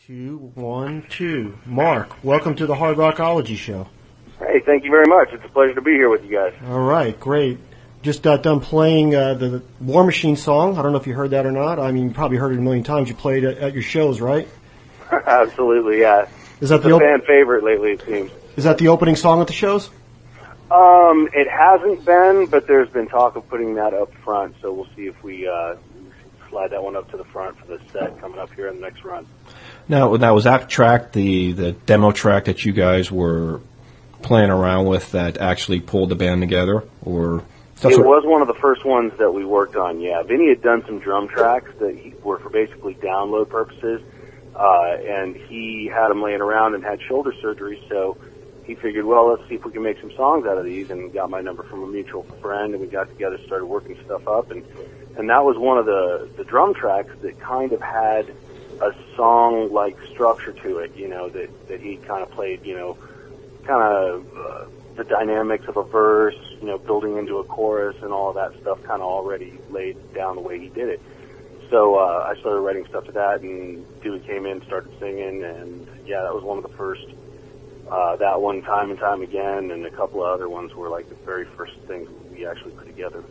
Two, 1, 2. Mark, welcome to the Hard Rockology Show. Hey, thank you very much. It's a pleasure to be here with you guys. All right, great. Just got done playing the War Machine song. I don't know if you heard that or not. I mean, you probably heard it a million times. You played it at your shows, right? Absolutely, yeah. Is that it's a fan favorite lately, it seems. Is that the opening song at the shows? It hasn't been, but there's been talk of putting that up front, so we'll see if we slide that one up to the front for the set coming up here in the next run. Now was that track the demo track that you guys were playing around with that actually pulled the band together, or? It was one of the first ones that we worked on, yeah. Vinny had done some drum tracks that were for basically download purposes, and he had them laying around and had shoulder surgery, so he figured, well, let's see if we can make some songs out of these, and got my number from a mutual friend, and we got together, started working stuff up, and that was one of the drum tracks that kind of had a song-like structure to it, you know, that he kind of played, you know, kind of the dynamics of a verse, you know, building into a chorus and all of that stuff kind of already laid down the way he did it. So I started writing stuff to that, and Dewey came in, started singing, and yeah, that was one of the first, that one Time and Time Again, and a couple of other ones were like the very first things we actually put together.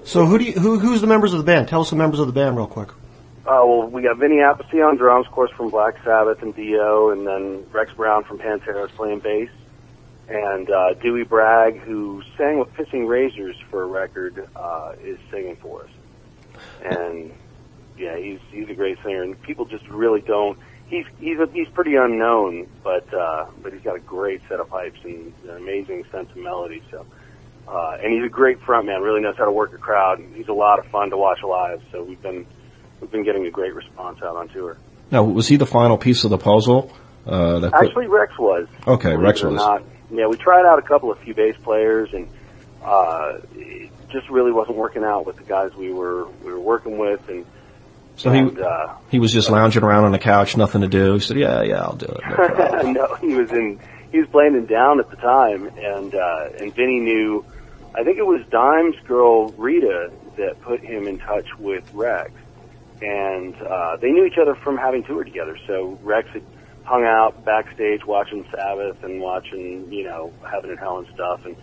So who's the members of the band? Tell us the members of the band real quick. Well, we got Vinny Appice on drums, of course, from Black Sabbath and Dio, and then Rex Brown from Pantera is playing bass, and Dewey Bragg, who sang with Pissing Razors for a record, is singing for us. And yeah, he's a great singer, and people just really don't. He's pretty unknown, but he's got a great set of pipes and an amazing sense of melody. So, and he's a great frontman. Really knows how to work a crowd. He's a lot of fun to watch live. So we've been getting a great response out on tour. Now, was he the final piece of the puzzle? Actually, Rex was. Okay, Rex was. Not. Yeah, we tried out a few bass players, and it just really wasn't working out with the guys we were working with, and. So he was just lounging around on the couch, nothing to do. He said, "Yeah, I'll do it." No problem. No, he was playing in Down at the time, and Vinny knew. I think it was Dime's girl Rita that put him in touch with Rex, and they knew each other from having toured together. So Rex had hung out backstage watching Sabbath and watching, you know, Heaven and Hell and stuff, and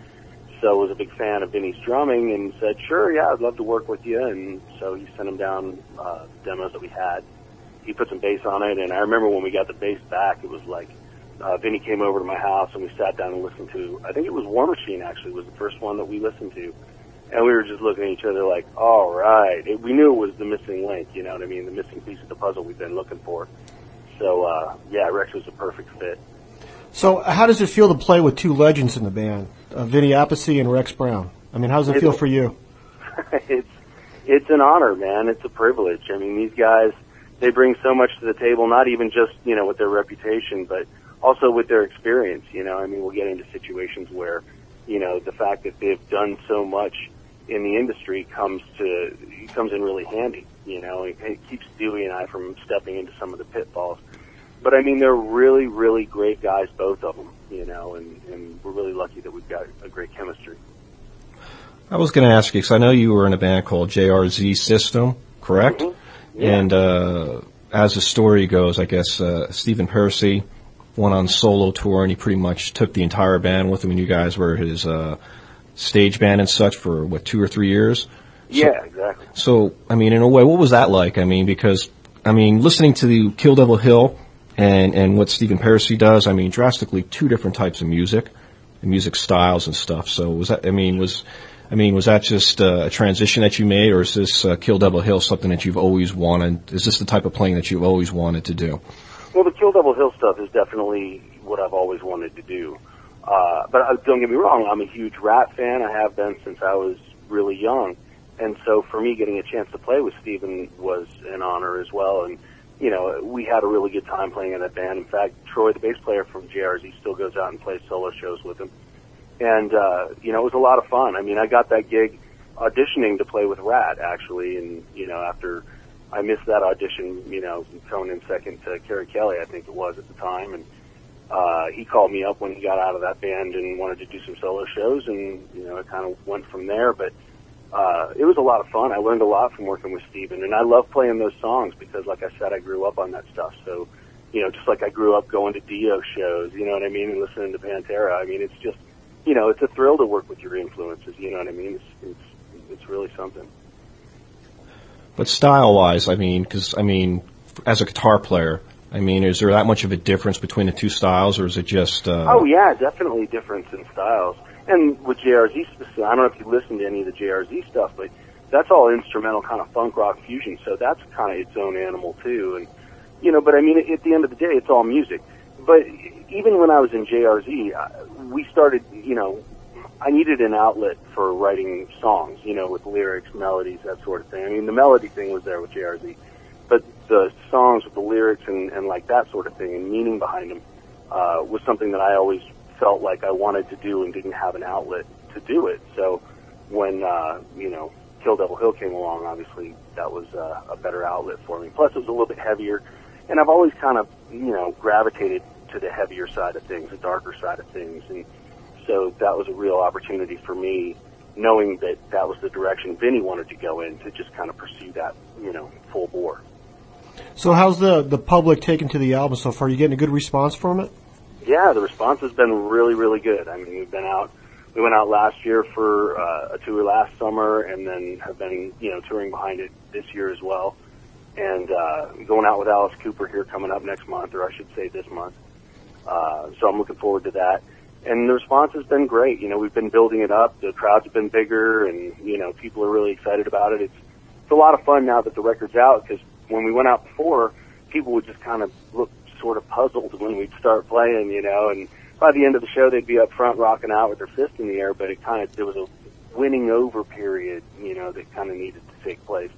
so was a big fan of Vinny's drumming and said, sure, yeah, I'd love to work with you. And so he sent him down the demos that we had. He put some bass on it, and I remember when we got the bass back, it was like Vinny came over to my house and we sat down and listened to, I think it was War Machine actually was the first one that we listened to. And we were just looking at each other like, all right. We knew it was the missing link, you know what I mean, the missing piece of the puzzle we've been looking for. So, yeah, Rex was a perfect fit. So how does it feel to play with two legends in the band, Vinny Appice and Rex Brown? I mean, how does it feel for you? It's an honor, man. It's a privilege. I mean, these guys, they bring so much to the table, not even just, you know, with their reputation, but also with their experience, you know. I mean, we'll get into situations where, you know, the fact that they've done so much in the industry comes in really handy, you know. It keeps Dewey and I from stepping into some of the pitfalls. But, I mean, they're really, really great guys, both of them, you know, and we're really lucky that we've got a great chemistry. I was going to ask you, because I know you were in a band called JRZ System, correct? Mm-hmm. Yeah. And as the story goes, I guess Stephen Pearcy went on solo tour, and he pretty much took the entire band with him, and you guys were his stage band and such for, 2 or 3 years? Yeah, exactly. So, I mean, in a way, what was that like? I mean, because, listening to the Kill Devil Hill and what Stephen Pearcy does, I mean, drastically two different types of music and music styles and stuff. So was that, was that just a transition that you made, or is this Kill Devil Hill something that you've always wanted? Is this the type of playing that you've always wanted to do? Well, the Kill Devil Hill stuff is definitely what I've always wanted to do. But don't get me wrong, I'm a huge Rat fan. I have been since I was really young. And so for me, getting a chance to play with Stephen was an honor as well. And, you know, we had a really good time playing in that band. In fact, Troy, the bass player from JRZ, still goes out and plays solo shows with him. And, you know, it was a lot of fun. I mean, I got that gig auditioning to play with Rat, actually. And, you know, after I missed that audition, you know, coming in second to Kerry Kelly, I think it was at the time. And he called me up when he got out of that band and wanted to do some solo shows. And, you know, it kind of went from there. But it was a lot of fun. I learned a lot from working with Stephen. And I love playing those songs because, like I said, I grew up on that stuff. So, just like I grew up going to Dio shows, you know what I mean, and listening to Pantera. I mean, it's just, it's a thrill to work with your influences, you know what I mean? It's really something. But style-wise, as a guitar player, is there that much of a difference between the two styles, or is it just... Oh, yeah, definitely difference in styles. And with JRZ, I don't know if you listen to any of the JRZ stuff, but that's all instrumental kind of funk rock fusion, so that's kind of its own animal, too. And, but at the end of the day, it's all music. But even when I was in JRZ, we started, I needed an outlet for writing songs, with lyrics, melodies, that sort of thing. The melody thing was there with JRZ, but the songs with the lyrics and like that sort of thing and meaning behind them was something that I always felt like I wanted to do and didn't have an outlet to do it. So when, Kill Devil Hill came along, obviously that was a better outlet for me. Plus it was a little bit heavier, and I've always kind of, gravitated to the heavier side of things, the darker side of things, and so that was a real opportunity for me, knowing that that was the direction Vinny wanted to go in, to just kind of pursue that, full bore. So how's the public taken to the album so far? Are you getting a good response from it? Yeah, the response has been really, really good. We went out last year for a tour last summer, and then have been, touring behind it this year as well. And going out with Alice Cooper here coming up next month, or I should say this month. So I'm looking forward to that. And the response has been great. We've been building it up. The crowds have been bigger, and, people are really excited about it. It's a lot of fun now that the record's out, because when we went out before, people would just kind of look sort of puzzled when we'd start playing, and by the end of the show, they'd be up front rocking out with their fist in the air, but there was a winning over period, that kind of needed to take place.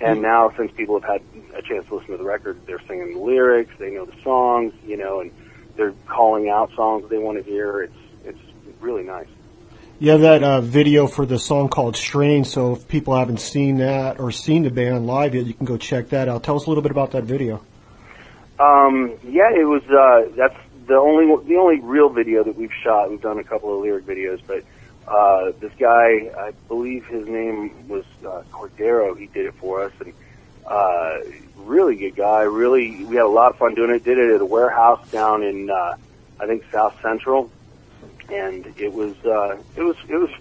And now, since people have had a chance to listen to the record, they're singing the lyrics, they know the songs, and they're calling out songs they want to hear. It's really nice. You have that video for the song called Strange, so if people haven't seen that or seen the band live yet, you can go check that out. Tell us a little bit about that video. Yeah, it was, that's the only real video that we've shot. We've done a couple of lyric videos, but this guy, I believe his name was Cordero, he did it for us, and really good guy. Really, we had a lot of fun doing it. Did it at a warehouse down in I think South Central, and it was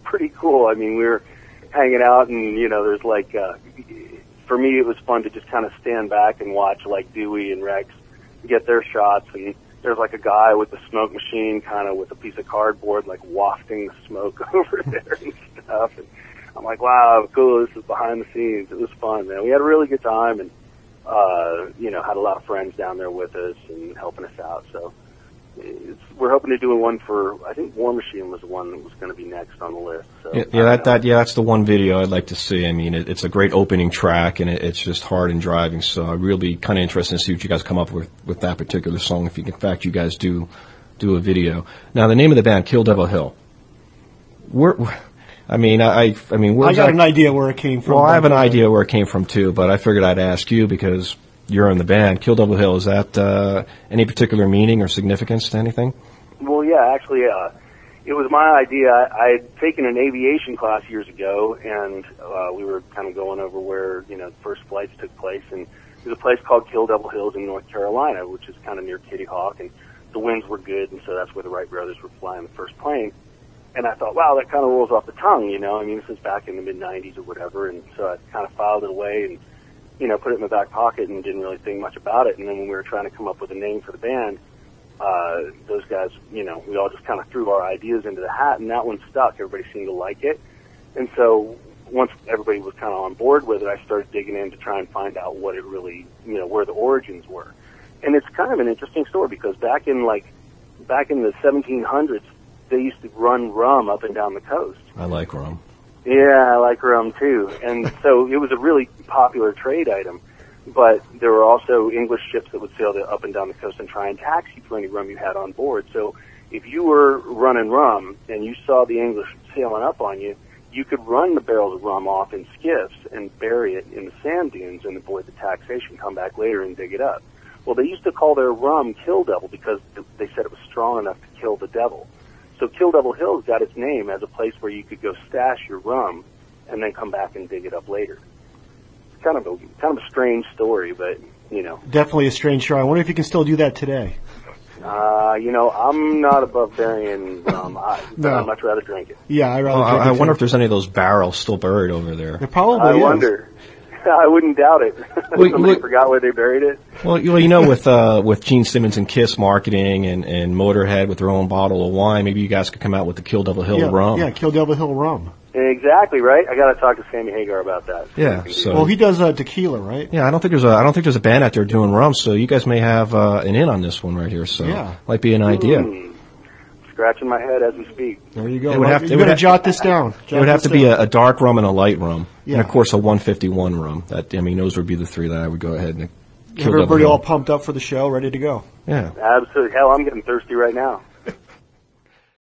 pretty cool. We were hanging out, and there's like for me it was fun to just kind of stand back and watch like Dewey and Rex get their shots, and there's like a guy with a smoke machine kind of with a piece of cardboard like wafting the smoke over there and stuff, and I'm like, wow, cool, this is behind the scenes. It was fun, man. We had a really good time, and had a lot of friends down there with us and helping us out. So we're hoping to do one for, I think War Machine was the one that was going to be next on the list. So that's the one video I'd like to see. It's a great opening track, and it's just hard and driving. So I'd really be kind of interested to see what you guys come up with that particular song, if in fact you guys do a video. Now, the name of the band, Kill Devil Hill. I got an idea where it came from. Well, I have an idea where it came from too, but I figured I'd ask you because you're in the band. Kill Devil Hill, is that any particular meaning or significance to anything? Well, yeah, actually, it was my idea. I had taken an aviation class years ago, and we were kind of going over where the first flights took place, and there's a place called Kill Devil Hills in North Carolina, which is kind of near Kitty Hawk, and the winds were good, and so that's where the Wright brothers were flying the first plane. And I thought, wow, that kind of rolls off the tongue, this is back in the mid-'90s or whatever, and so I kind of filed it away and, put it in my back pocket and didn't really think much about it. And then when we were trying to come up with a name for the band, those guys, we all just kind of threw our ideas into the hat, and that one stuck. Everybody seemed to like it. And so once everybody was kind of on board with it, I started digging in to try and find out what it really, where the origins were. And it's kind of an interesting story, because back in the 1700s, they used to run rum up and down the coast. I like rum. Yeah, I like rum too. And so it was a really popular trade item. But there were also English ships that would sail up and down the coast and try and tax you for any rum you had on board. So if you were running rum and you saw the English sailing up on you, you could run the barrels of rum off in skiffs and bury it in the sand dunes and avoid the taxation, come back later and dig it up. Well, they used to call their rum Kill Devil because they said it was strong enough to kill the devil. So Kill Devil Hills got its name as a place where you could go stash your rum and then come back and dig it up later. It's kind of a strange story, but you know. Definitely a strange show. I wonder if you can still do that today. You know, I'm not above burying rum. No. I'd much rather drink it. Yeah, I'd rather drink I it wonder too. if there's any of those barrels still buried over there. There probably I is. wonder. I wouldn't doubt it. Well, Somebody forgot where they buried it. Well, you know, with Gene Simmons and Kiss marketing and Motorhead with their own bottle of wine, maybe you guys could come out with the Kill Devil Hill rum. Yeah, Kill Devil Hill rum. Exactly right. I got to talk to Sammy Hagar about that. Yeah. So. Well, he does tequila, right? Yeah, I don't think there's a band out there doing rum, so you guys may have an in on this one right here. So Yeah. might be an idea. Scratching my head as we speak. There you go. It would have to- you got to jot this down. It would have to be a dark rum and a light rum, Yeah. and of course a 151 rum. Those would be the three that I would go ahead and kill. Everybody Devil all Hill. pumped up for the show, ready to go. Yeah. Absolutely. Hell, I'm getting thirsty right now.